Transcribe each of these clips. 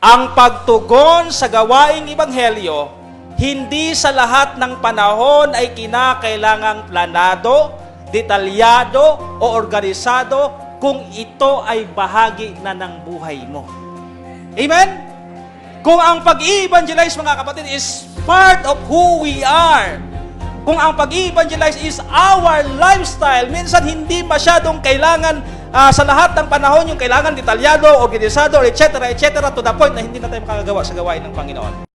Ang pagtugon sa gawaing ebanghelyo, hindi sa lahat ng panahon ay kinakailangang planado, detalyado o organisado kung ito ay bahagi na ng buhay mo. Amen? Kung ang pag-i-evangelize, mga kapatid, is part of who we are, kung ang pag-i-evangelize is our lifestyle, minsan hindi masyadong kailangan sa lahat ng panahon yung kailangan detalyado, organisado, etc., to the point na hindi na tayo makakagawa sa gawain ng Panginoon.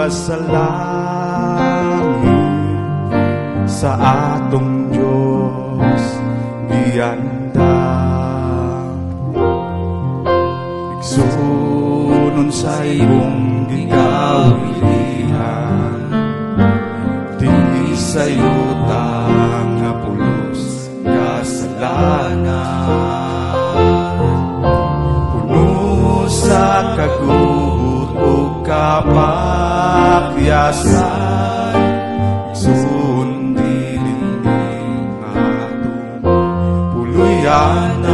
Sa langit, sa atong Diyos gihanda. Igsunon sa imong gigawilihan, dili sa yutang nga pulos kasalanan. Puno sa kaguot o kapakyasan, sundin atong puluyanan.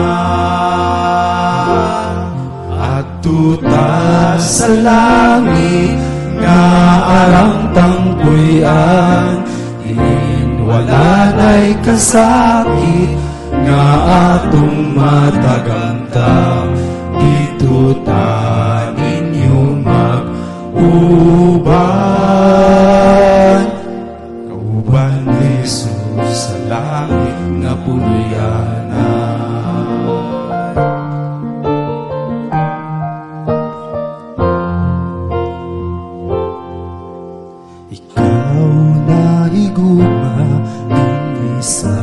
At tuta sa langit nga arang tangpuyan, wala na'y kasakit nga atong matagamtam. Dito ta ninyo mag-uban, kauban ni Jesus sa langit nga puluyanan. Ikaw na higugma dinhi sa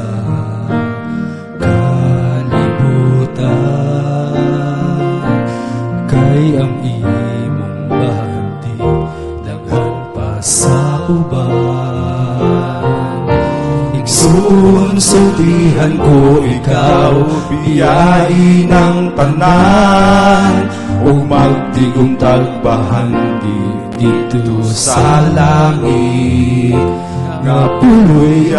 kay ang imong bahati daghan pa sa uban. Igsoon sultihan ko ikaw, biyahe ng tanan, o magtigong tagbahan dito sa langit nga puluyan.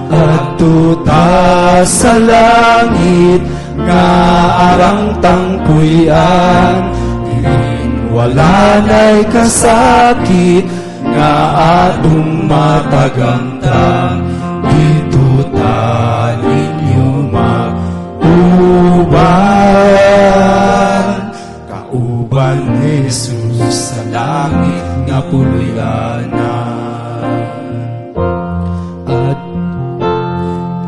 At tuta sa langit nga arang tangpuyan, wala na'y kasakit nga atong matagamtam. Dito ta ninyo mag-uban, kauban ni Jesus sa langit nga puluyanan.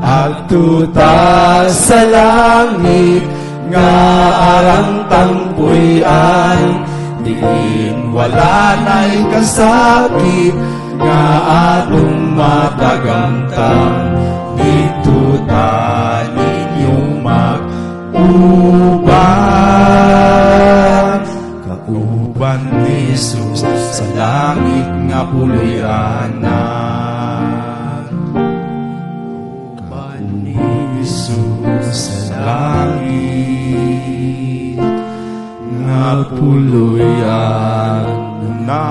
At tuta sa langit nga arang tangpuyan, diin wala na'y kasakit nga atong matagamtam. Dito ta ninyo mag-uban, kauban ni Jesus sa langit nga puluyanan. Jesus sa langit nga puluyan na.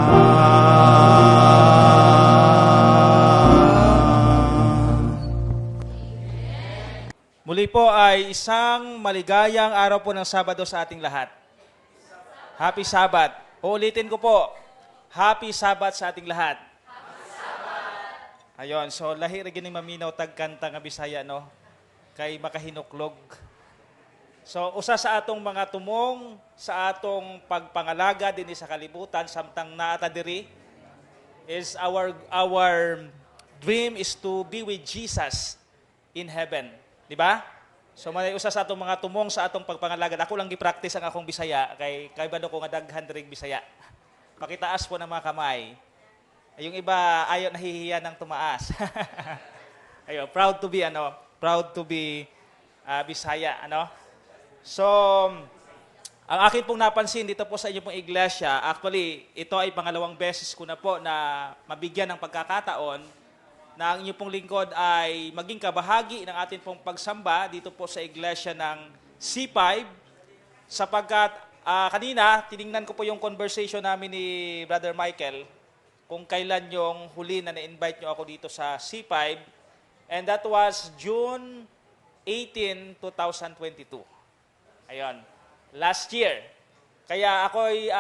Muli po ay isang maligayang araw po ng Sabado sa ating lahat. Happy Sabbath. Uulitin ko po, Happy Sabbath sa ating lahat. Happy Sabbath. Ayon, so lahi rin gining maminaw tagkanta nga Bisaya, no? Kay makahinuklog. So, usa sa atong mga tumong, sa atong pagpangalaga din sa kalibutan, samtang naata diri, is our dream is to be with Jesus in heaven. Di ba? So, may usa sa atong mga tumong sa atong pagpangalaga. Ako lang gi-practice ang akong Bisaya, kay bado ko nga daghan diri Bisaya. Pakitaas po ng mga kamay. Yung iba ayaw nahihiya ng tumaas. Ayo, proud to be Bisaya, So, ang akin pong napansin dito po sa inyo pong iglesia, actually, ito ay pangalawang beses ko na po na mabigyan ng pagkakataon na ang inyong pong lingkod ay maging kabahagi ng atin pong pagsamba dito po sa iglesia ng C5 sapagkat kanina, tiningnan ko po yung conversation namin ni Brother Michael kung kailan yung huli na na-invite nyo ako dito sa C5 and that was June 18, 2022. Ayun, last year. Kaya ako'y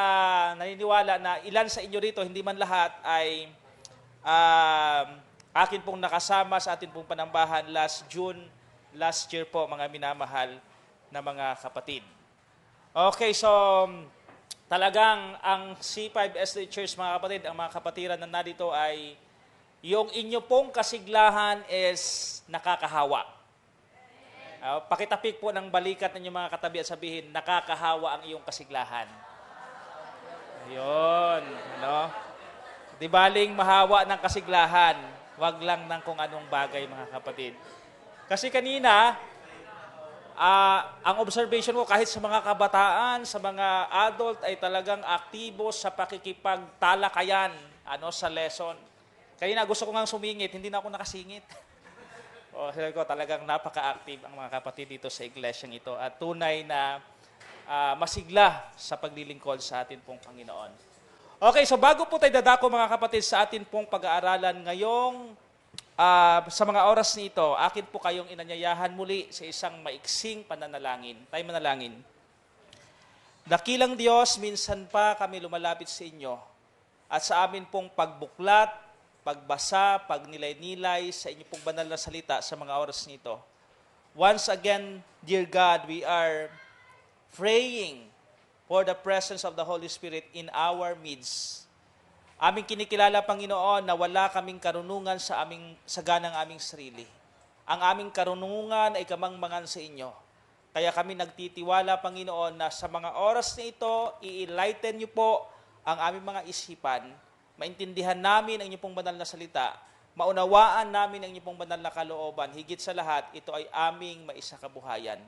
naniniwala na ilan sa inyo rito, hindi man lahat, ay akin pong nakasama sa atin pong panambahan last year po, mga minamahal na mga kapatid. Okay, so talagang ang C5 SD Church, mga kapatid, ang mga kapatiran na narito ay yung inyo pong kasiglahan is nakakahawa. Pakitapik po ng balikat ng mga katabi at sabihin, nakakahawa ang iyong kasiglahan. Ayun, Di baling mahawa ng kasiglahan, wag lang ng kung anong bagay, mga kapatid. Kasi kanina, ang observation ko kahit sa mga kabataan, sa mga adult ay talagang aktibo sa pakikipagtalakayan sa lesson. Kanina gusto ko nga sumingit, hindi na ako nakasingit. Sabi ko, talagang napaka-active ang mga kapatid dito sa iglesyang ito at tunay na masigla sa paglilingkod sa atin pong Panginoon. Okay, so bago po tayo dadako, mga kapatid, sa atin pong pag-aaralan ngayong sa mga oras nito, akin po kayong inanyayahan muli sa isang maiksing pananalangin. Tayo manalangin. Dakilang Diyos, minsan pa kami lumalapit sa inyo at sa amin pong pagbuklat, pagbasa, pagnilay-nilay sa inyong pong banal na salita sa mga oras nito. Once again, dear God, we are praying for the presence of the Holy Spirit in our midst. Aming kinikilala, Panginoon, na wala kaming karunungan sa ganang aming sarili. Ang aming karunungan ay kamangmangan sa inyo. Kaya kami nagtitiwala, Panginoon, na sa mga oras na ito, i-enlighten niyo po ang aming mga isipan, maintindihan namin ang inyong pong banal na salita, maunawaan namin ang inyong pong banal na kalooban, higit sa lahat, ito ay aming maisakabuhayan.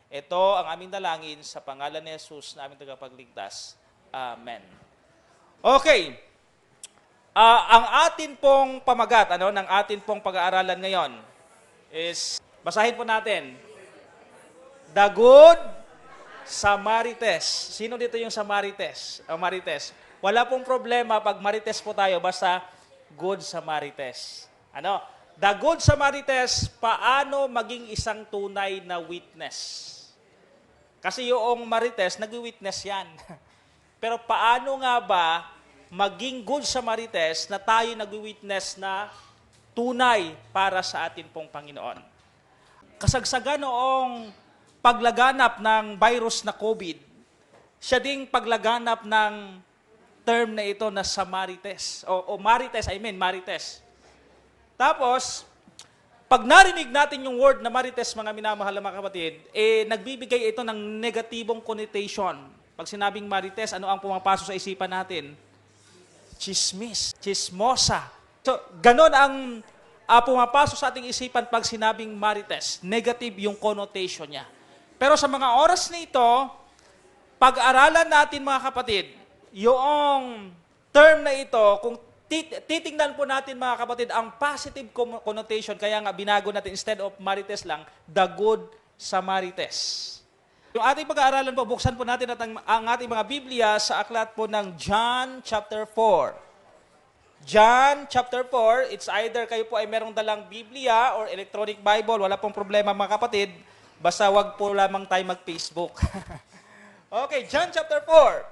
Ito ang aming dalangin sa pangalan ni Jesus na aming tagapagligtas. Amen. Okay. Ang atin pong pamagat, ng atin pong pag-aaralan ngayon is, basahin po natin, The Good Samarites. Sino dito yung Samarites? Marites. Wala pong problema pag Marites po tayo, basta Good Samarites. The Good Samarites, paano maging isang tunay na witness? Kasi yung Marites, nag-witness yan. Pero paano nga ba maging Good Samarites na tayo nag-witness na tunay para sa atin pong Panginoon? Kasagsagan noong paglaganap ng virus na COVID, siya ding paglaganap ng term na ito na Samarites. Marites. Tapos, pag narinig natin yung word na Marites, mga minamahal na mga kapatid, nagbibigay ito ng negatibong connotation. Pag sinabing Marites, ano ang pumapasok sa isipan natin? Chismis, chismosa. So, ganon ang pumapasok sa ating isipan pag sinabing Marites. Negative yung connotation niya. Pero sa mga oras na ito, pag-aralan natin, mga kapatid, yung term na ito, kung titingnan po natin, mga kapatid, ang positive connotation, kaya nga binago natin, instead of Marites lang, the Good Samarites. Yung ating pag-aaralan po, buksan po natin ang ating mga Biblia sa aklat po ng John chapter 4. John chapter 4, it's either kayo po ay merong dalang Biblia or electronic Bible, wala pong problema, mga kapatid, basta wag po lamang tayo mag-Facebook. Okay, John chapter 4.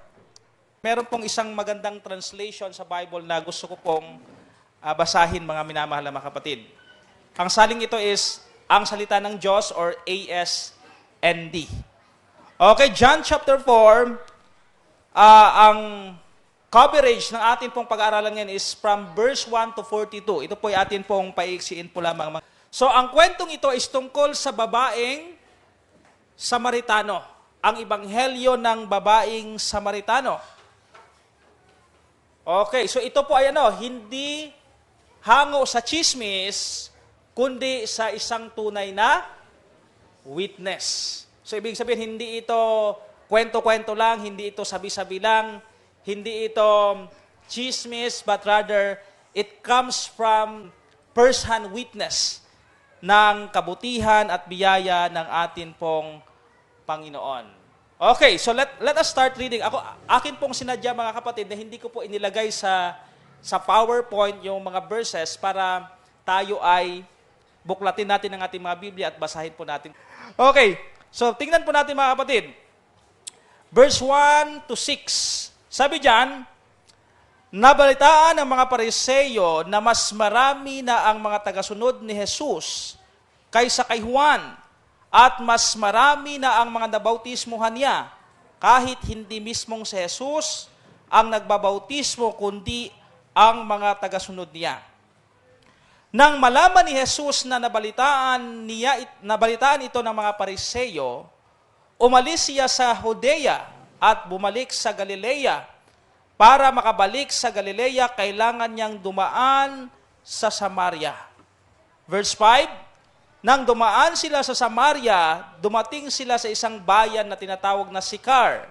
Meron pong isang magandang translation sa Bible na gusto ko pong basahin, mga minamahal na mga kapatid. Ang saling ito is ang salita ng Diyos or ASND. Okay, John chapter 4, ang coverage ng atin pong pag-aaralan ngayon is from verse 1 to 42. Ito po ay atin pong paiksiin po lamang. So, ang kwentong ito is tungkol sa babaeng Samaritano. Ang ebanghelyo ng babaeng Samaritano. Okay, so ito po ay hindi hango sa chismis, kundi sa isang tunay na witness. So, ibig sabihin, hindi ito kwento-kwento lang, hindi ito sabi-sabi lang, hindi ito chismis, but rather, it comes from first-hand witness ng kabutihan at biyaya ng atin pong Panginoon. Okay, so let us start reading. Akin pong sinadya mga kapatid na hindi ko po inilagay sa PowerPoint yung mga verses para tayo ay buklatin natin ang ating mga Biblia at basahin po natin. Okay, so tingnan po natin mga kapatid. Verse 1 to 6. Sabi diyan, nabalitaan ng mga Pariseo na mas marami na ang mga tagasunod ni Jesus kaysa kay Juan, at mas marami na ang mga nabautismuhan niya, kahit hindi mismong si Jesus ang nagbabautismo, kundi ang mga tagasunod niya. Nang malaman ni Jesus na nabalitaan ito ng mga Pariseo, umalis siya sa Judea at bumalik sa Galilea. Para makabalik sa Galilea, kailangan niyang dumaan sa Samaria. Verse 5, nang dumaan sila sa Samaria, dumating sila sa isang bayan na tinatawag na Sicar,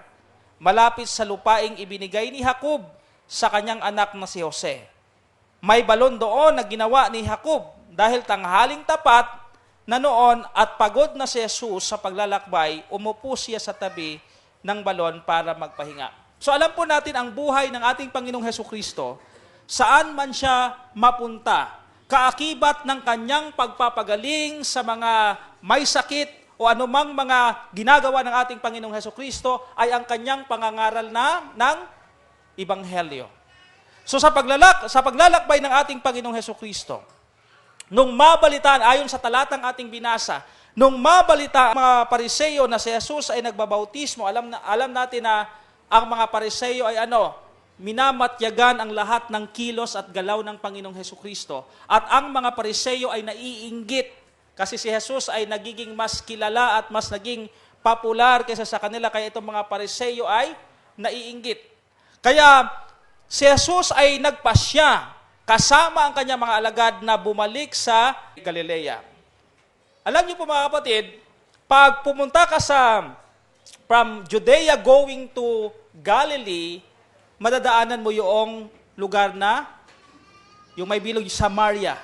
malapit sa lupaing ibinigay ni Jacob sa kanyang anak na si Jose. May balon doon na ginawa ni Jacob dahil tanghaling tapat na noon at pagod na si Jesus sa paglalakbay, umupo siya sa tabi ng balon para magpahinga. So alam po natin ang buhay ng ating Panginoong Hesukristo, saan man siya mapunta, kaakibat ng kanyang pagpapagaling sa mga may sakit o anumang mga ginagawa ng ating Panginoong Hesukristo ay ang kanyang pangangaral ng Ebanghelyo. So sa paglalakbay ng ating Panginoong Hesukristo, nung mabalitaan, ayon sa talatang ating binasa, nung mabalita ang mga Pariseo na si Jesus ay nagbabautismo, alam natin na ang mga Pariseo ay minamatyagan ang lahat ng kilos at galaw ng Panginoong Hesukristo. At ang mga Pariseo ay naiinggit kasi si Jesus ay nagiging mas kilala at mas naging popular kaysa sa kanila. Kaya itong mga Pariseo ay naiinggit. Kaya si Jesus ay nagpasya kasama ang kanyang mga alagad na bumalik sa Galilea. Alam niyo po mga kapatid, pag pumunta ka from Judea going to Galilee, madadaanan mo yung lugar na yung may bilog Samaria.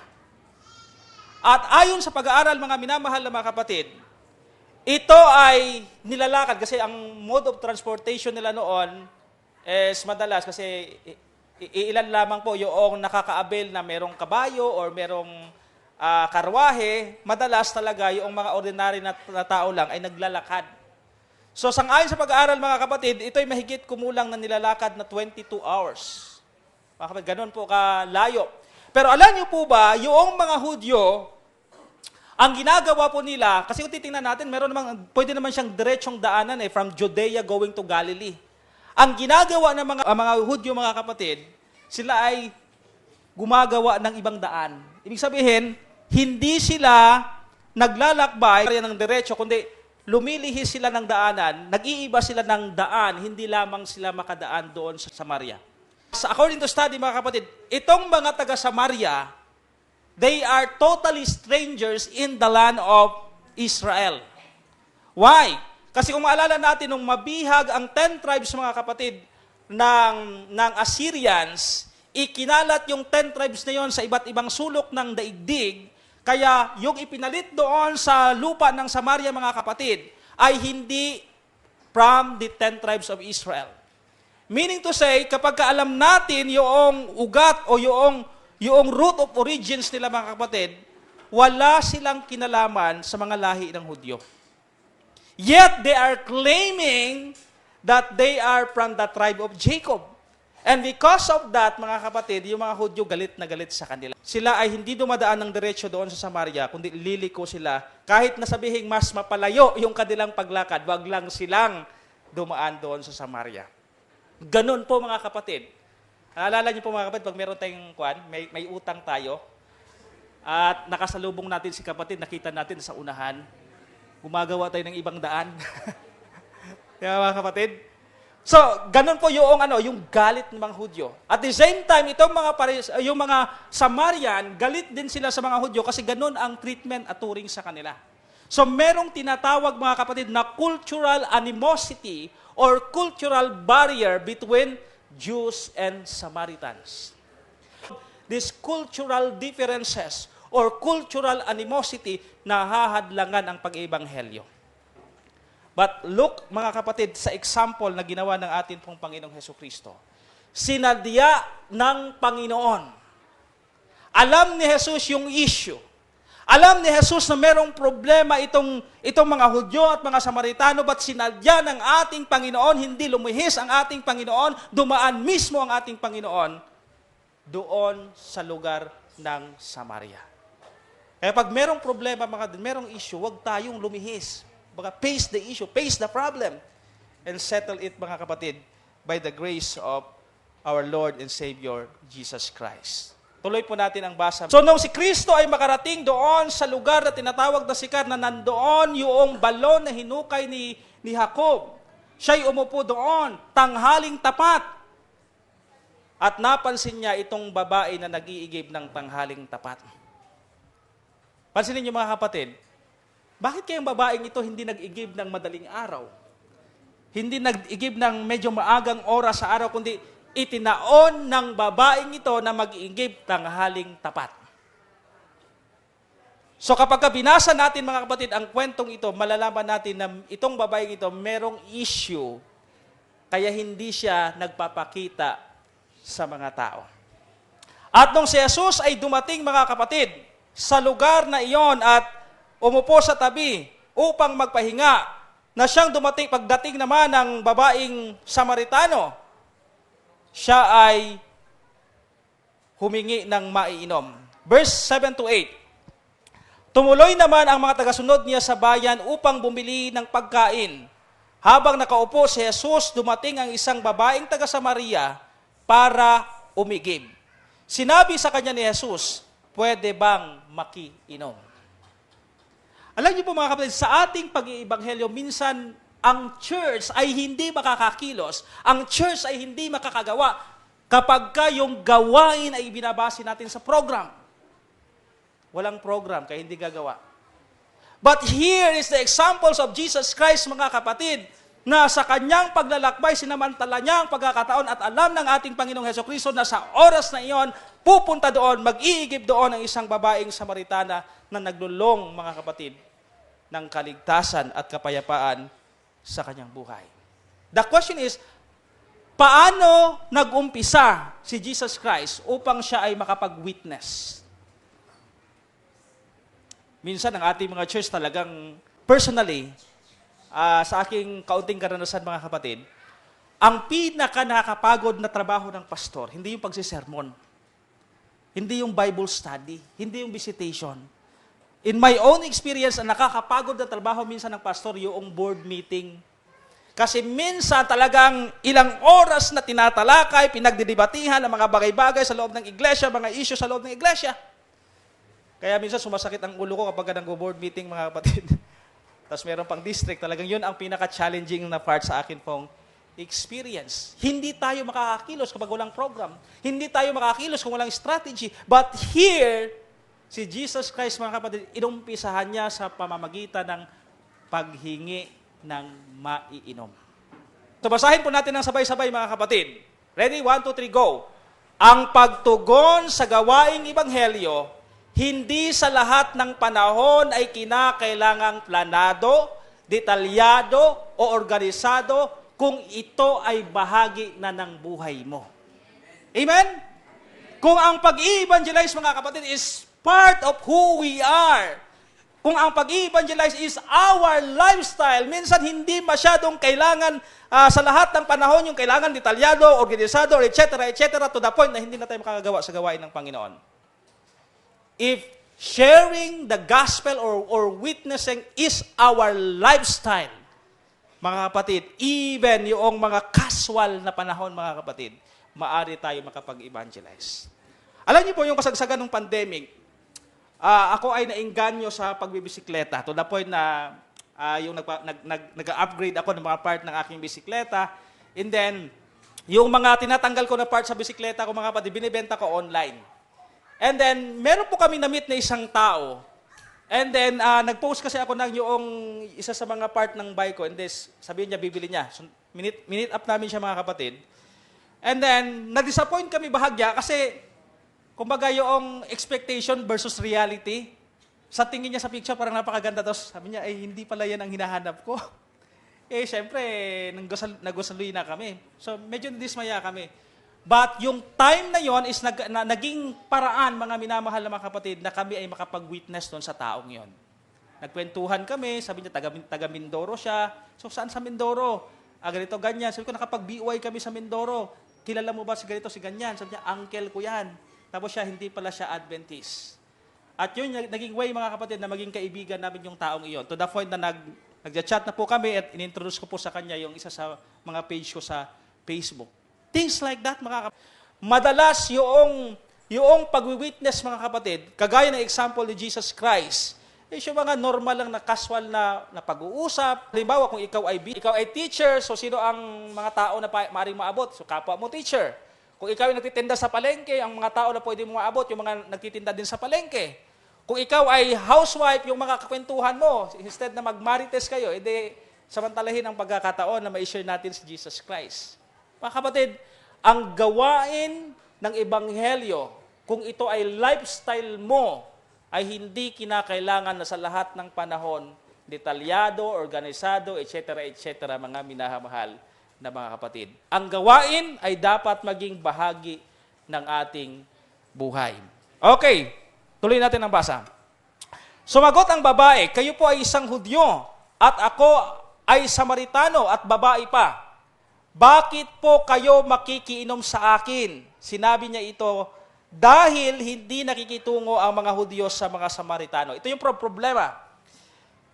At ayon sa pag-aaral mga minamahal na mga kapatid, ito ay nilalakad kasi ang mode of transportation nila noon is madalas kasi ilan lamang po yung nakakaabel na merong kabayo or merong karwahe, madalas talaga yung mga ordinary na tao lang ay naglalakad. So, sangayon sa pag-aaral mga kapatid, ito ay mahigit kumulang na nilalakad na 22 hours. Mga kapatid, ganun po kalayo. Pero alam niyo po ba, yung mga Hudyo, ang ginagawa po nila, kasi kung titingnan natin, pwede naman siyang diretsong daanan from Judea going to Galilee. Ang ginagawa ng mga Hudyo, mga kapatid, sila ay gumagawa ng ibang daan. Ibig sabihin, hindi sila naglalakbay ng diretso, kundi lumilihis sila ng daanan, nag-iiba sila ng daan, hindi lamang sila makadaan doon sa Samaria. According to study, mga kapatid, itong mga taga-Samaria, they are totally strangers in the land of Israel. Why? Kasi kung maalala natin, nung mabihag ang 10 tribes, mga kapatid, ng Assyrians, ikinalat yung 10 tribes na yon sa iba't ibang sulok ng daigdig. Kaya yung ipinalit doon sa lupa ng Samaria, mga kapatid, ay hindi from the 10 tribes of Israel. Meaning to say, kapag alam natin yung ugat o yung root of origins nila, mga kapatid, wala silang kinalaman sa mga lahi ng Hudyo. Yet they are claiming that they are from the tribe of Jacob. And because of that, mga kapatid, yung mga Hudyo galit na galit sa kanila. Sila ay hindi dumadaan ng diretso doon sa Samaria, kundi liliko sila. Kahit nasabihing mas mapalayo yung kanilang paglakad, wag lang silang dumaan doon sa Samaria. Ganun po mga kapatid. Naalala niyo po mga kapatid, pag meron tayong may utang tayo, at nakasalubong natin si kapatid, nakita natin sa unahan, gumagawa tayo ng ibang daan. Kaya mga kapatid, so, ganun po yung galit ng mga Hudyo. At the same time, yung mga Samarian, galit din sila sa mga Hudyo kasi ganun ang treatment at turing sa kanila. So, merong tinatawag mga kapatid na cultural animosity or cultural barrier between Jews and Samaritans. These cultural differences or cultural animosity na hahadlangan ang pag-ibanghelyo. But look, mga kapatid, sa example na ginawa ng atin pong Panginoong Hesukristo. Sinadya ng Panginoon. Alam ni Jesus yung issue. Alam ni Jesus na merong problema itong mga Hudyo at mga Samaritano, but sinadya ng ating Panginoon, hindi lumihis ang ating Panginoon, dumaan mismo ang ating Panginoon doon sa lugar ng Samaria. Kaya pag merong problema, merong issue, huwag tayong lumihis. Baka face the issue, face the problem, and settle it, mga kapatid, by the grace of our Lord and Savior, Jesus Christ. Tuloy po natin ang basa. So, nung si Kristo ay makarating doon sa lugar na tinatawag na Sicar, na nandoon yung balon na hinukay ni Jacob, siya'y umupo doon, tanghaling tapat. At napansin niya itong babae na nag-iigib ng tanghaling tapat. Pansinin niyo mga kapatid, bakit kayang babaeng ito hindi nag-igib ng madaling araw? Hindi nag-igib ng medyo maagang oras sa araw, kundi itinaon ng babaeng ito na mag-igib tanghaling tapat. So kapag binasa natin mga kapatid ang kwentong ito, malalaman natin na itong babaeng ito merong issue, kaya hindi siya nagpapakita sa mga tao. At nung si Jesus ay dumating mga kapatid sa lugar na iyon at umupo sa tabi upang magpahinga, na siyang pagdating naman ng babaeng Samaritano, siya ay humingi ng maiinom. Verse 7-8, tumuloy naman ang mga tagasunod niya sa bayan upang bumili ng pagkain. Habang nakaupo si Jesus, dumating ang isang babaeng taga-Samaria para umigib. Sinabi sa kanya ni Jesus, pwede bang makiinom? Alam niyo po mga kapatid, sa ating pag-iibanghelyo, minsan ang church ay hindi makakakilos, ang church ay hindi makakagawa kapag yung gawain ay binabase natin sa program. Walang program, kaya hindi gagawa. But here is the examples of Jesus Christ, mga kapatid, na sa kanyang paglalakbay, sinamantala niya ang pagkakataon at alam ng ating Panginoong Hesukristo na sa oras na iyon, pupunta doon, mag-iigib doon ang isang babaeng Samaritana na naglulong, mga kapatid, ng kaligtasan at kapayapaan sa kanyang buhay. The question is, paano nag-umpisa si Jesus Christ upang siya ay makapag-witness? Minsan ang ating mga church talagang personally, sa aking kaunting karanasan mga kapatid, ang pinaka-nakakapagod na trabaho ng pastor, hindi yung pagsisermon, hindi yung Bible study, hindi yung visitation. In my own experience, ang nakakapagod na trabaho minsan ng pastor, yung board meeting. Kasi minsan talagang ilang oras na tinatalakay, pinagdidibatihan ang mga bagay-bagay sa loob ng iglesia, mga issue sa loob ng iglesia. Kaya minsan sumasakit ang ulo ko kapag nag-board meeting, mga kapatid. Tapos meron pang district, talagang yun ang pinaka-challenging na part sa akin pong experience. Hindi tayo makakakilos kapag walang program. Hindi tayo makakakilos kung walang strategy. But here, si Jesus Christ, mga kapatid, inumpisahan niya sa pamamagitan ng paghingi ng maiinom. So basahin po natin ng sabay-sabay, mga kapatid. Ready? 1, 2, 3, go! Ang pagtugon sa gawaing ibanghelyo, hindi sa lahat ng panahon ay kinakailangang planado, detalyado, o organisado kung ito ay bahagi na ng buhay mo. Amen? Kung ang pag-i-evangelize, mga kapatid, is part of who we are, Kung ang pag-i-evangelize is our lifestyle, minsan hindi masyadong kailangan sa lahat ng panahon yung kailangan detalyado, organisado, etc., to the point na hindi na tayo makakagawa sa gawain ng Panginoon. If sharing the gospel or witnessing is our lifestyle, mga kapatid, even yung mga casual na panahon, mga kapatid, maaari tayo makapag-evangelize. Alam niyo po yung kasagsagan ng pandemic, ako ay nainganyo sa pagbibisikleta to the point na yung nag-upgrade ako ng mga part ng aking bisikleta, and then yung mga tinatanggal ko na part sa bisikleta ko, mga kapatid, binibenta ko online. And then meron po kami na-meet na isang tao, and then nag-post kasi ako ng yung isa sa mga part ng bike ko, and then sabihin niya bibili niya. So, minute up namin siya, mga kapatid. And then na-disappoint kami bahagya kasi kumbaga yung expectation versus reality, sa tingin niya sa picture parang napakaganda. Tapos sabi niya, hindi pala yan ang hinahanap ko. Siyempre, nagusaloy na kami. So medyo nadismaya kami. But yung time na yon is naging paraan, mga minamahal na mga kapatid, na kami ay makapag-witness doon sa taong yon. Nagkwentuhan kami, sabi niya taga Mindoro siya. So saan sa Mindoro? Ganito, ganyan. Sabi ko, nakapag-BY kami sa Mindoro. Kilala mo ba si ganito, si ganyan? Sabi niya, uncle ko yan. Tapos siya, hindi pala siya Adventist. At yun, naging way, mga kapatid, na maging kaibigan namin yung taong iyon. To the point na nag-chat na po kami at inintroduce ko po sa kanya yung isa sa mga page ko sa Facebook. Things like that, mga kapatid. Madalas yung pag-witness, mga kapatid, kagaya ng example ni Jesus Christ, yung mga normal lang na casual na pag-uusap. Halimbawa, kung ikaw ay teacher, so sino ang mga tao na maaaring maabot? So kapwa mo teacher. Kung ikaw ay nagtitinda sa palengke, ang mga tao na pwede mo maabot, yung mga nagtitinda din sa palengke. Kung ikaw ay housewife, yung mga kakwentuhan mo, instead na magmarites kayo, edi samantalahin ang pagkakataon na ma-share natin si Jesus Christ. Mga kapatid, ang gawain ng Ebanghelyo, kung ito ay lifestyle mo, ay hindi kinakailangan na sa lahat ng panahon, detalyado, organisado, etc., mga minahamahal na mga kapatid. Ang gawain ay dapat maging bahagi ng ating buhay. Okay, tuloy natin ang basa. Sumagot ang babae, kayo po ay isang Hudyo, at ako ay Samaritano at babae pa. Bakit po kayo makikiinom sa akin? Sinabi niya ito, dahil hindi nakikitungo ang mga Hudyo sa mga Samaritano. Ito yung problema.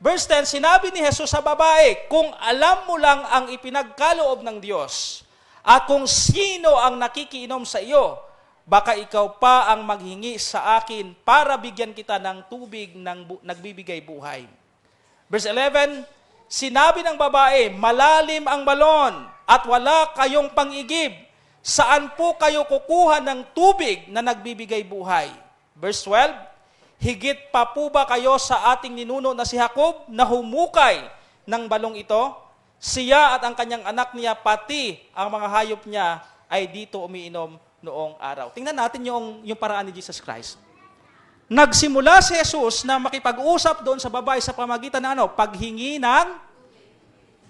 Verse 10, sinabi ni Jesus sa babae, kung alam mo lang ang ipinagkaloob ng Diyos at kung sino ang nakikiinom sa iyo, baka ikaw pa ang maghingi sa akin para bigyan kita ng tubig ng nagbibigay buhay. Verse 11, sinabi ng babae, malalim ang balon at wala kayong pang-igib. Saan po kayo kukuha ng tubig na nagbibigay buhay? Verse 12, higit pa po ba kayo sa ating ninuno na si Jacob na humukay ng balong ito? Siya at ang kanyang anak niya, pati ang mga hayop niya, ay dito umiinom noong araw. Tingnan natin yung paraan ni Jesus Christ. Nagsimula si Jesus na makipag-usap doon sa babae sa pamagitan ng paghingi ng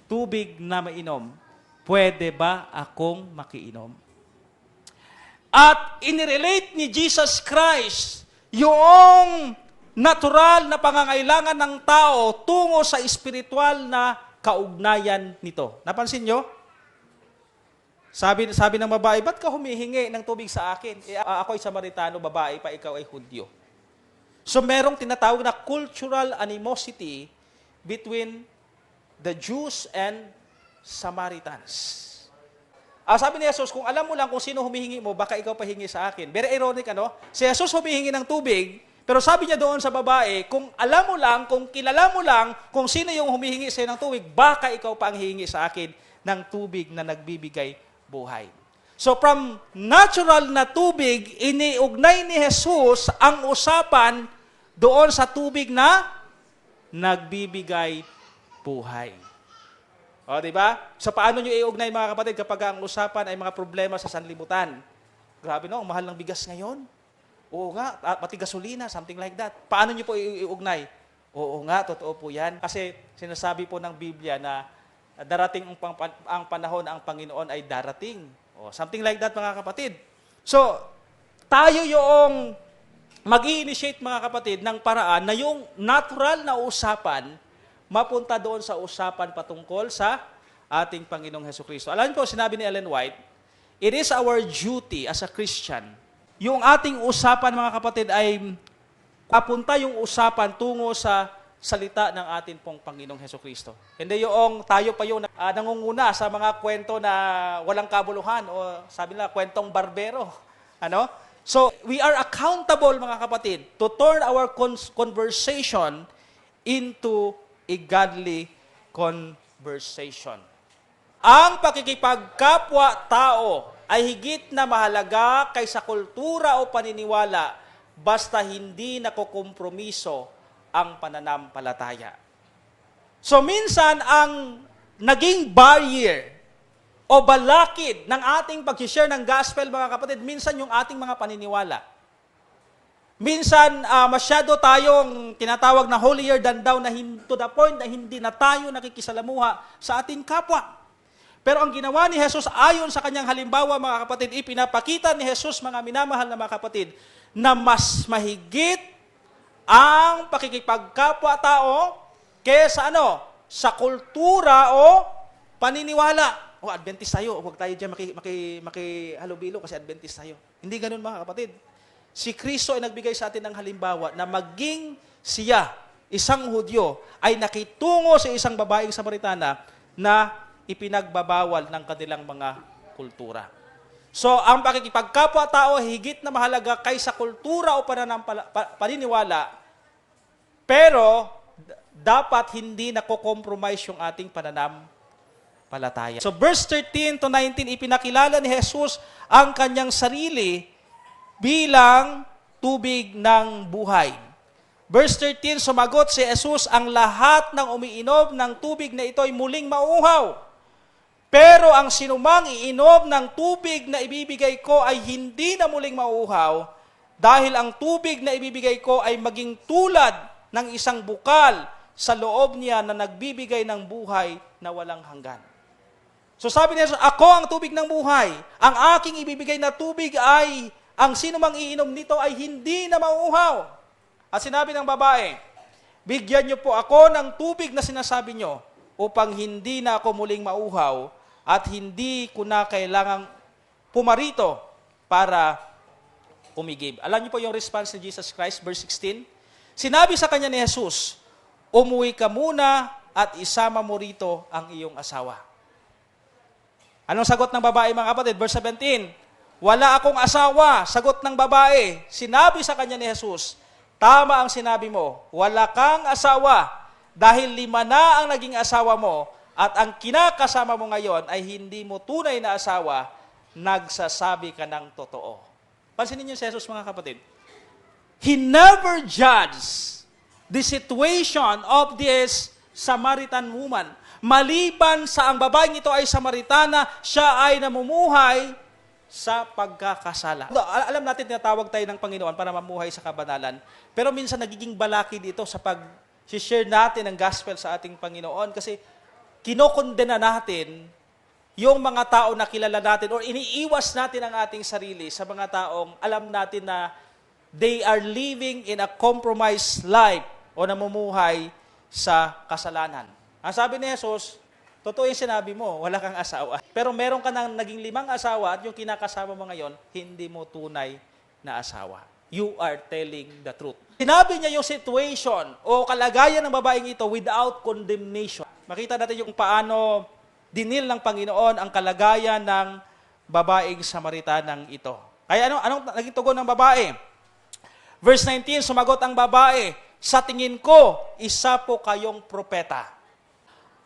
tubig na mainom. Pwede ba akong makiinom? At inirelate ni Jesus Christ yung natural na pangangailangan ng tao tungo sa espiritual na kaugnayan nito. Napansin nyo? Sabi ng babae, ba't ka humihingi ng tubig sa akin? Ako ay Samaritano, babae pa, ikaw ay Hudyo. So merong tinatawag na cultural animosity between the Jews and Samaritans. Sabi ni Jesus, kung alam mo lang kung sino humihingi mo, baka ikaw pahingi sa akin. Very ironic, ano? Si Jesus humihingi ng tubig, pero sabi niya doon sa babae, kung alam mo lang, kung kilala mo lang, kung sino yung humihingi sa ng tubig, baka ikaw pa ang hihingi sa akin ng tubig na nagbibigay buhay. So from natural na tubig, iniugnay ni Jesus ang usapan doon sa tubig na nagbibigay buhay. O, di ba? So, paano nyo iugnay, mga kapatid, kapag ang usapan ay mga problema sa sanlibutan? Grabe, no? Ang mahal ng bigas ngayon. Oo nga, pati gasolina, something like that. Paano nyo po iugnay? Oo nga, totoo po yan. Kasi sinasabi po ng Biblia na darating ang panahon na ang Panginoon ay darating. O, something like that, mga kapatid. So, tayo yung mag-i-initiate mga kapatid ng paraan na yung natural na usapan mapunta doon sa usapan patungkol sa ating Panginoong Hesukristo. Alam niyo po, sinabi ni Ellen White, it is our duty as a Christian. Yung ating usapan mga kapatid ay papunta yung usapan tungo sa salita ng ating pong Panginoong Hesukristo. Hindi yung tayo pa yung nangunguna sa mga kwento na walang kabuluhan o sabi nila kwentong barbero. Ano? So, we are accountable mga kapatid to turn our conversation into a godly conversation. Ang pakikipagkapwa-tao ay higit na mahalaga kaysa kultura o paniniwala basta hindi nakokompromiso ang pananampalataya. So minsan ang naging barrier o balakid ng ating pag-share ng gospel mga kapatid, minsan yung ating mga paniniwala. Minsan masyado tayong tinatawag na holier than thou na to the point na hindi na tayo nakikisalamuha sa ating kapwa. Pero ang ginawa ni Jesus ayon sa kanyang halimbawa mga kapatid, ipinapakita ni Jesus mga minamahal na mga kapatid na mas mahigit ang pakikipagkapwa-tao kaysa sa kultura o paniniwala. O Adventist tayo, huwag tayo dyan makihalubilo kasi Adventist tayo. Hindi ganun mga kapatid. Si Kristo ay nagbigay sa atin ng halimbawa na maging siya, isang Hudyo, ay nakitungo sa isang babaeng Samaritana na ipinagbabawal ng kanilang mga kultura. So, ang pakikipagkapwa-tao higit na mahalaga kaysa kultura o paniniwala, pero dapat hindi nako-compromise yung ating pananampalataya. So, verse 13 to 19, ipinakilala ni Jesus ang kanyang sarili bilang tubig ng buhay. Verse 13, sumagot si Jesus, ang lahat ng umiinom ng tubig na ito ay muling mauuhaw. Pero ang sinumang iinom ng tubig na ibibigay ko ay hindi na muling mauuhaw dahil ang tubig na ibibigay ko ay maging tulad ng isang bukal sa loob niya na nagbibigay ng buhay na walang hanggan. So sabi niya, ako ang tubig ng buhay. Ang aking ibibigay na tubig ay, ang sinumang iinom nito ay hindi na mauuhaw. At sinabi ng babae, bigyan niyo po ako ng tubig na sinasabi niyo upang hindi na ako muling mauuhaw at hindi ko na kailangang pumarito para umigib. Alam niyo po yung response ni Jesus Christ, verse 16? Sinabi sa kanya ni Jesus, umuwi ka muna at isama mo rito ang iyong asawa. Anong sagot ng babae mga kapatid? Verse 17, wala akong asawa. Sagot ng babae, sinabi sa kanya ni Jesus, tama ang sinabi mo, wala kang asawa dahil 5 na ang naging asawa mo at ang kinakasama mo ngayon ay hindi mo tunay na asawa, nagsasabi ka ng totoo. Pansinin niyo si Jesus mga kapatid. He never judged the situation of this Samaritan woman. Maliban sa ang babaeng ito ay Samaritana, siya ay namumuhay sa pagkakasala. Alam natin, tinatawag tayo ng Panginoon para mamuhay sa kabanalan. Pero minsan nagiging balakid ito sa pag-share natin ng gospel sa ating Panginoon kasi kinokondena natin yung mga tao na kilala natin or iniiwas natin ang ating sarili sa mga taong alam natin na they are living in a compromised life o namumuhay sa kasalanan. Ang sabi ni Jesus, totoo yung sinabi mo, wala kang asawa. Pero meron ka nang naging 5 asawa at yung kinakasama mo ngayon, hindi mo tunay na asawa. You are telling the truth. Sinabi niya yung situation o kalagayan ng babaeng ito without condemnation. Makita natin yung paano dinil ng Panginoon ang kalagayan ng babaeng Samaritanang ito. Kaya anong naging tugon ng babae? Verse 19, sumagot ang babae, sa tingin ko, isa po kayong propeta.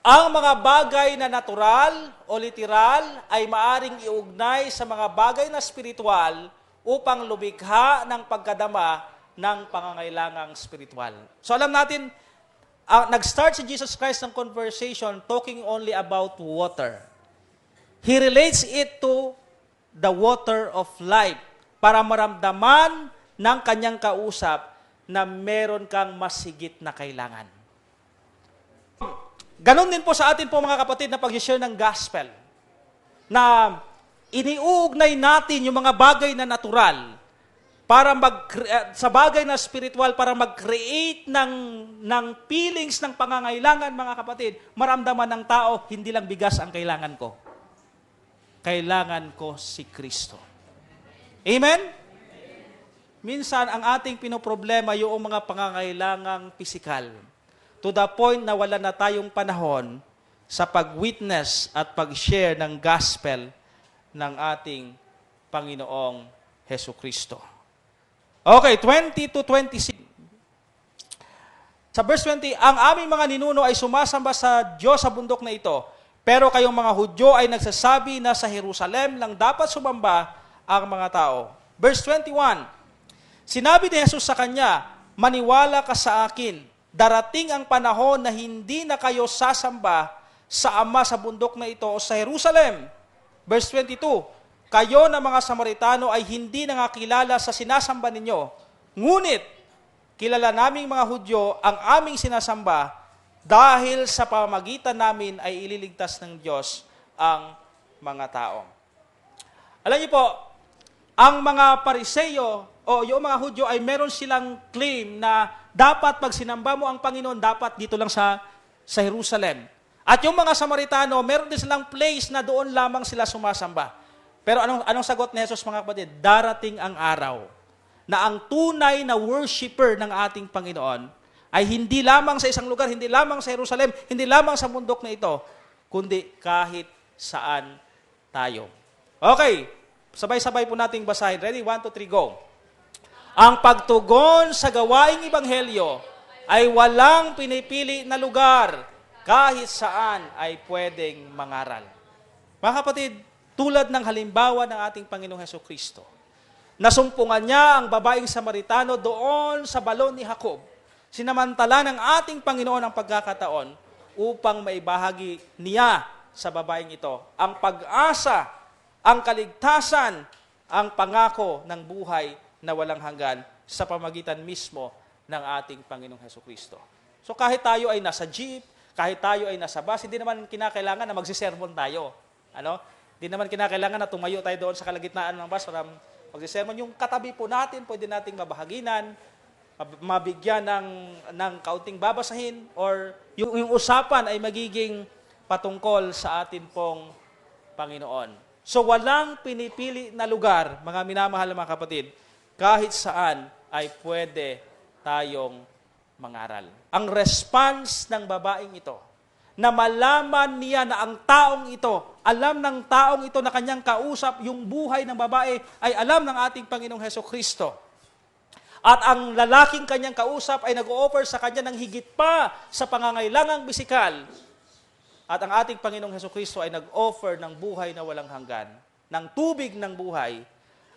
Ang mga bagay na natural o literal ay maaring iugnay sa mga bagay na spiritual upang lumikha ng pagkadama ng pangangailangang spiritual. So alam natin, nag-start si Jesus Christ ng conversation talking only about water. He relates it to the water of life para maramdaman ng kanyang kausap na meron kang mas higit na kailangan. Ganon din po sa atin po mga kapatid na pag-share ng gospel na iniuugnay natin yung mga bagay na natural para sa bagay na spiritual, para mag-create ng feelings ng pangangailangan, mga kapatid, maramdaman ng tao, hindi lang bigas ang kailangan ko. Kailangan ko si Kristo. Amen? Minsan, ang ating pinoproblema yung mga pangangailangang pisikal. To the point na wala na tayong panahon sa pag-witness at pag-share ng gospel ng ating Panginoong Hesu Kristo. Okay, 20 to 26. Sa verse 20, ang aming mga ninuno ay sumasamba sa Diyos sa bundok na ito, pero kayong mga Hudyo ay nagsasabi na sa Jerusalem lang dapat sumamba ang mga tao. Verse 21, sinabi ni Jesus sa kanya, maniwala ka sa akin, darating ang panahon na hindi na kayo sasamba sa Ama sa bundok na ito o sa Jerusalem. Verse 22, kayo na mga Samaritano ay hindi nakakilala sa sinasamba ninyo. Ngunit, kilala naming mga Hudyo ang aming sinasamba dahil sa pamamagitan namin ay ililigtas ng Diyos ang mga tao. Alam niyo po, ang mga Pariseo o yung mga Hudyo ay meron silang claim na dapat pag sinamba mo ang Panginoon, dapat dito lang sa Jerusalem. At yung mga Samaritano, meron din silang place na doon lamang sila sumasamba. Pero anong sagot ni Jesus, mga kapatid? Darating ang araw na ang tunay na worshiper ng ating Panginoon ay hindi lamang sa isang lugar, hindi lamang sa Jerusalem, hindi lamang sa bundok na ito, kundi kahit saan tayo. Okay, sabay-sabay po nating basahin. Ready? 1, 2, 3, go. Ang pagtugon sa gawaing ebanghelyo ay walang pinipili na lugar, kahit saan ay pwedeng mangaral. Mga kapatid, tulad ng halimbawa ng ating Panginoong Hesus Kristo. Nasumpungan niya ang babaeng Samaritano doon sa balon ni Jacob. Sinamantala ng ating Panginoon ang pagkakataon upang maibahagi niya sa babaeng ito ang pag-asa, ang kaligtasan, ang pangako ng buhay na walang hanggan sa pamagitan mismo ng ating Panginoong Hesus Kristo. So kahit tayo ay nasa jeep, kahit tayo ay nasa bus, hindi naman kinakailangan na magsisermon tayo. Hindi naman kinakailangan na tumayo tayo doon sa kalagitnaan ng bus para magsisermon. Yung katabi po natin, pwede nating mabahaginan, mabigyan ng kaunting babasahin, or yung usapan ay magiging patungkol sa atin pong Panginoon. So walang pinipili na lugar, mga minamahal na mga kapatid, kahit saan ay pwede tayong mangaral. Ang response ng babaeng ito, na malaman niya na ang taong ito, alam ng taong ito na kanyang kausap, yung buhay ng babae ay alam ng ating Panginoong Hesus Kristo. At ang lalaking kanyang kausap ay nag-o-offer sa kanya ng higit pa sa pangangailangang bisikal. At ang ating Panginoong Hesus Kristo ay nag-offer ng buhay na walang hanggan, ng tubig ng buhay.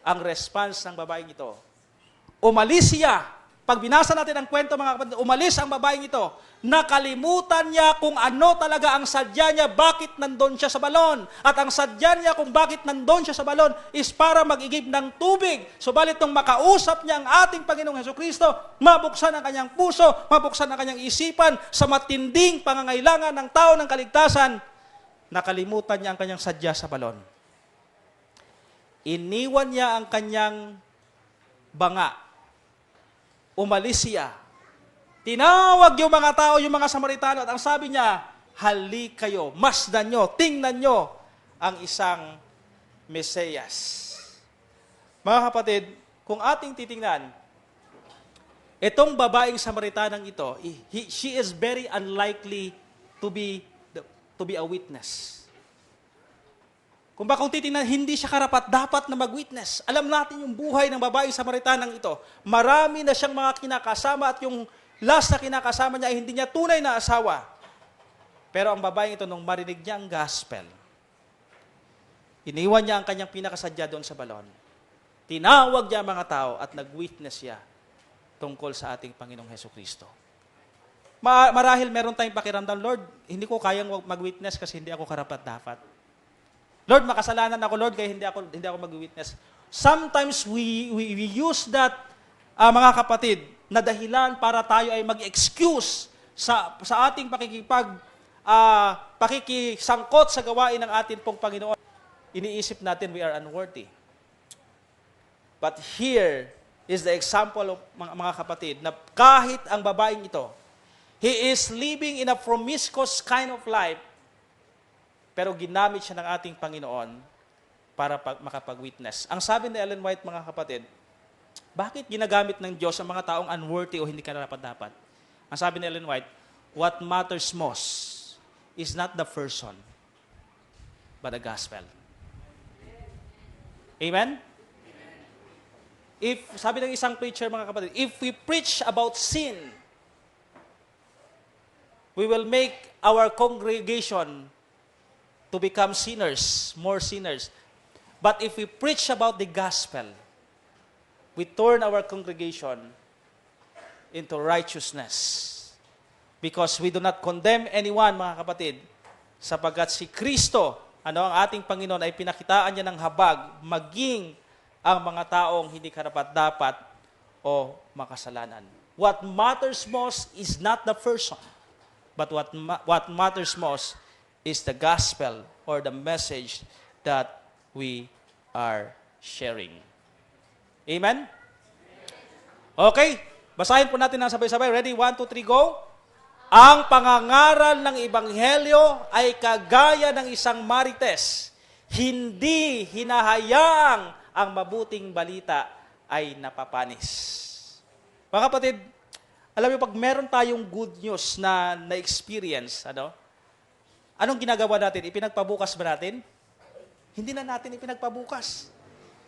Ang response ng babaeng ito, umalis siya. Pag binasa natin ang kwento, mga kapatid, umalis ang babaeng ito. Nakalimutan niya kung ano talaga ang sadya niya, bakit nandun siya sa balon. At ang sadya niya kung bakit nandun siya sa balon is para mag-igib ng tubig. Subalit nung makausap niya ang ating Panginoong Hesus Kristo, mabuksan ang kanyang puso, mabuksan ang kanyang isipan sa matinding pangangailangan ng tao ng kaligtasan, nakalimutan niya ang kanyang sadya sa balon. Iniwan niya ang kanyang banga. Umalis siya. Tinawag yung mga tao, yung mga Samaritano, at ang sabi niya, halik kayo, masdan nyo, tingnan nyo ang isang Mesiyas. Mga kapatid, kung ating titingnan, itong babaeng Samaritanang ito, she is very unlikely to be a witness. Kung titingnan, hindi siya karapat, dapat na mag-witness. Alam natin yung buhay ng babaeng Samaritanang ito. Marami na siyang mga kinakasama at yung last na kinakasama niya ay hindi niya tunay na asawa. Pero ang babaeng ito, nung marinig niya ang gospel, iniwan niya ang kanyang pinakasadya doon sa balon. Tinawag niya ang mga tao at nag-witness siya tungkol sa ating Panginoong Hesus Kristo. Marahil meron tayong pakiramdam, Lord, hindi ko kayang mag-witness kasi hindi ako karapat dapat. Lord, makasalanan ako, Lord, kaya hindi ako mag-witness. Sometimes we use that, mga kapatid, na dahilan para tayo ay mag-excuse sa ating pakikisangkot sa gawain ng ating pong Panginoon. Iniisip natin we are unworthy. But here is the example of mga kapatid na kahit ang babaeng ito, he is living in a promiscuous kind of life, pero ginamit siya ng ating Panginoon para makapag-witness. Ang sabi ni Ellen White, mga kapatid, bakit ginagamit ng Diyos ang mga taong unworthy o hindi karapat-dapat? Ang sabi ni Ellen White, what matters most is not the person, but the gospel. Amen? Sabi ng isang preacher, mga kapatid, if we preach about sin, we will make our congregation to become sinners, more sinners. But if we preach about the gospel, we turn our congregation into righteousness. Because we do not condemn anyone, mga kapatid, sapagkat si Kristo, ang ating Panginoon, ay pinakitaan niya ng habag, maging ang mga taong hindi karapat-dapat o makasalanan. What matters most is not the person, but what matters most is the gospel or the message that we are sharing. Amen? Okay, basahin po natin ng sabay-sabay. Ready? 1, 2, 3, go! Ang pangangaral ng Ebanghelyo ay kagaya ng isang marites. Hindi hinahayaang ang mabuting balita ay napapanis. Mga kapatid, alam niyo, pag meron tayong good news na experience, anong ginagawa natin? Ipinagpabukas ba natin? Hindi na natin ipinagpabukas.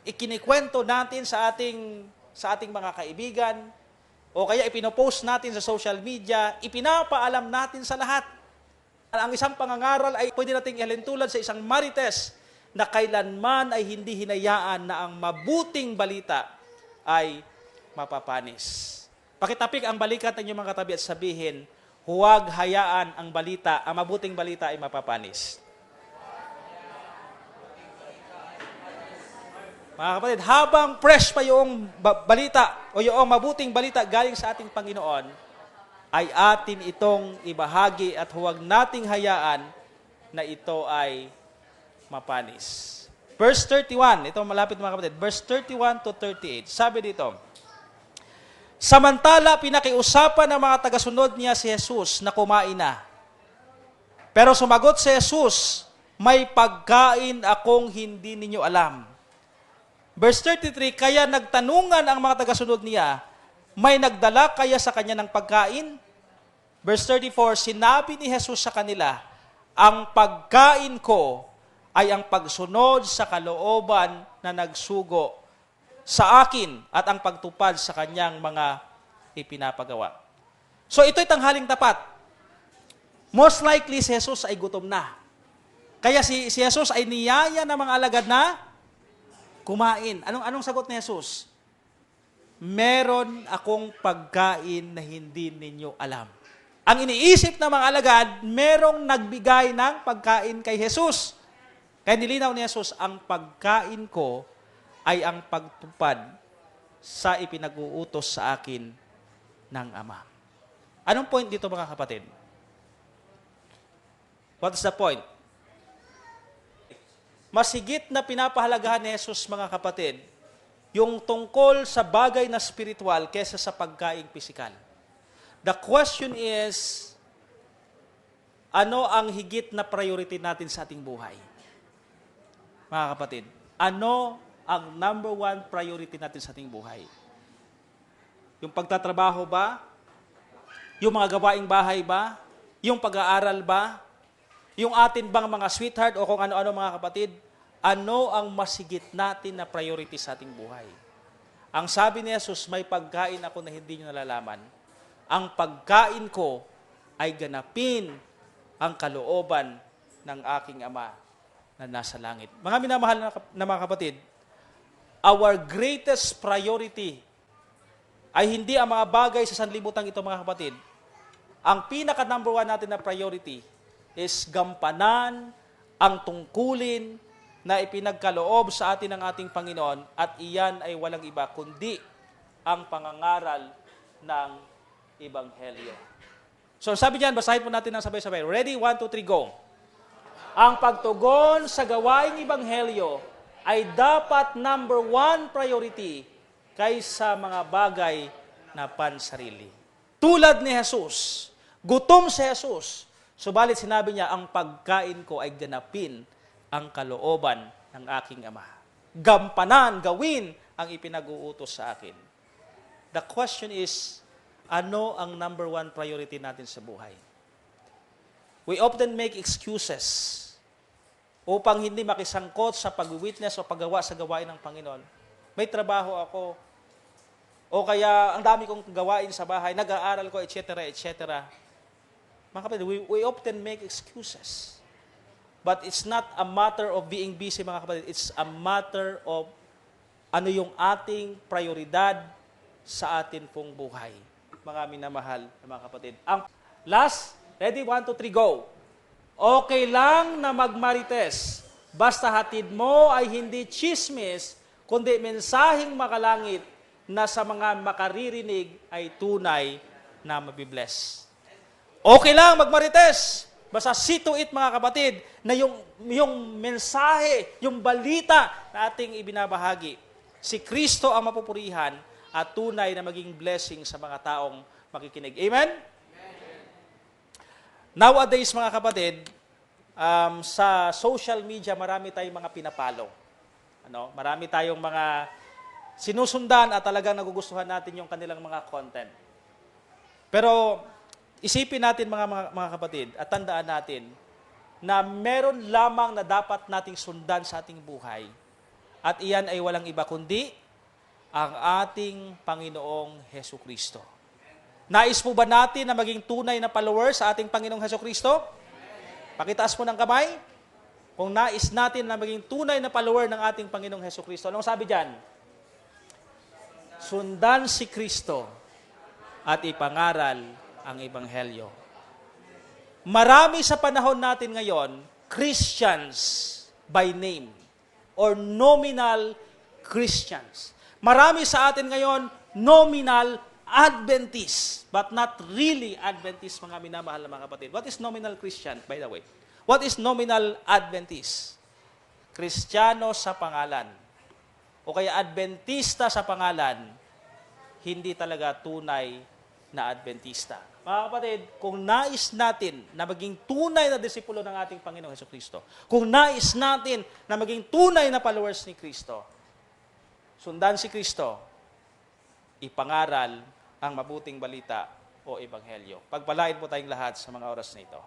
Ikinikwento natin sa ating mga kaibigan, o kaya ipinopost natin sa social media, ipinapaalam natin sa lahat. Ang isang pangangaral ay pwede nating ihalintulad sa isang marites na kailanman ay hindi hinayaan na ang mabuting balita ay mapapanis. Pakitapik ang balikat ng inyong mga katabi at sabihin, huwag hayaan ang mabuting balita ay mapapanis. Mga kapatid, habang fresh pa yung balita o yung mabuting balita galing sa ating Panginoon, ay atin itong ibahagi at huwag nating hayaan na ito ay mapanis. Verse 31, ito malapit mga kapatid, verse 31 to 38, sabi dito, samantala pinakiusapan ng mga tagasunod niya si Jesus na kumain na. Pero sumagot si Jesus, may pagkain akong hindi ninyo alam. Verse 33, kaya nagtanungan ang mga tagasunod niya, may nagdala kaya sa kanya ng pagkain? Verse 34, sinabi ni Jesus sa kanila, ang pagkain ko ay ang pagsunod sa kalooban na nagsugo sa akin at ang pagtupad sa kanyang mga ipinapagawa. So ito'y tanghaling tapat. Most likely si Jesus ay gutom na. Kaya si Jesus ay niyaya ng mga alagad na kumain. Anong sagot ni Jesus? Meron akong pagkain na hindi ninyo alam. Ang iniisip ng mga alagad, merong nagbigay ng pagkain kay Jesus. Kaya nilinaw ni Jesus, ang pagkain ko ay ang pagtupad sa ipinag-uutos sa akin ng Ama. Anong point dito mga kapatid? What's the point? Masigit na pinapahalagahan ni Jesus, mga kapatid, yung tungkol sa bagay na spiritual kesa sa pagkaing pisikal. The question is, ano ang higit na priority natin sa ating buhay? Mga kapatid, ano ang number one priority natin sa ating buhay? Yung pagtatrabaho ba? Yung mga gawaing bahay ba? Yung pag-aaral ba? Yung atin bang mga sweetheart o kung ano-ano mga kapatid, ano ang masigit natin na priority sa ating buhay? Ang sabi ni Jesus, may pagkain ako na hindi nyo nalalaman. Ang pagkain ko ay ganapin ang kalooban ng aking Ama na nasa langit. Mga minamahal na mga kapatid, our greatest priority ay hindi ang mga bagay sa sanlibutan ito mga kapatid. Ang pinaka number one natin na priority is gampanan ang tungkulin na ipinagkaloob sa atin ng ating Panginoon at iyan ay walang iba kundi ang pangangaral ng Ebanghelyo. So sabi diyan, basahin po natin ng sabay-sabay. Ready? 1, 2, 3, go! Ang pagtugon sa gawaing Ebanghelyo ay dapat number one priority kaysa mga bagay na pansarili. Tulad ni Jesus, gutom si Jesus, subalit sinabi niya, ang pagkain ko ay ganapin ang kalooban ng aking Ama. Gampanan, gawin ang ipinag-uutos sa akin. The question is, ano ang number one priority natin sa buhay? We often make excuses upang hindi makisangkot sa pag-witness o paggawa sa gawain ng Panginoon. May trabaho ako, o kaya ang dami kong gawain sa bahay, nag-aaral ko, etc., etc. Mga kapatid, we often make excuses. But it's not a matter of being busy, mga kapatid. It's a matter of ano yung ating prioridad sa atin pong buhay. Mga minamahal na mga kapatid. Ang last, ready, 1, 2, 3, go. Okay lang na magmarites, basta hatid mo ay hindi chismis, kundi mensaheng makalangit na sa mga makaririnig ay tunay na mabibless. Okay lang magmarites, basta see to it, mga kapatid, na yung mensahe, yung balita na ating ibinabahagi, si Kristo ang mapupurihan at tunay na maging blessing sa mga taong makikinig. Amen? Nowadays, mga kapatid, sa social media, marami tayong mga pinapalo. Marami tayong mga sinusundan at talagang nagugustuhan natin yung kanilang mga content. Pero isipin natin, mga kapatid, at tandaan natin na meron lamang na dapat nating sundan sa ating buhay. At iyan ay walang iba kundi ang ating Panginoong Hesukristo. Nais po ba natin na maging tunay na follower sa ating Panginoong Hesukristo? Pakitaas mo ng kamay. Kung nais natin na maging tunay na follower ng ating Panginoong Hesukristo, anong sabi dyan? Sundan si Kristo at ipangaral ang Ebanghelyo. Marami sa panahon natin ngayon, Christians by name or nominal Christians. Marami sa atin ngayon, nominal Adventist, but not really Adventist, mga minamahal na mga kapatid. What is nominal Christian, by the way? What is nominal Adventist? Kristiyano sa pangalan. O kaya Adventista sa pangalan, hindi talaga tunay na Adventista. Mga kapatid, kung nais natin na maging tunay na disipulo ng ating Panginoong Hesukristo, kung nais natin na maging tunay na followers ni Kristo, sundan si Kristo, ipangaral ang mabuting balita o ebanghelyo. Pagpalain po tayong lahat sa mga oras na ito.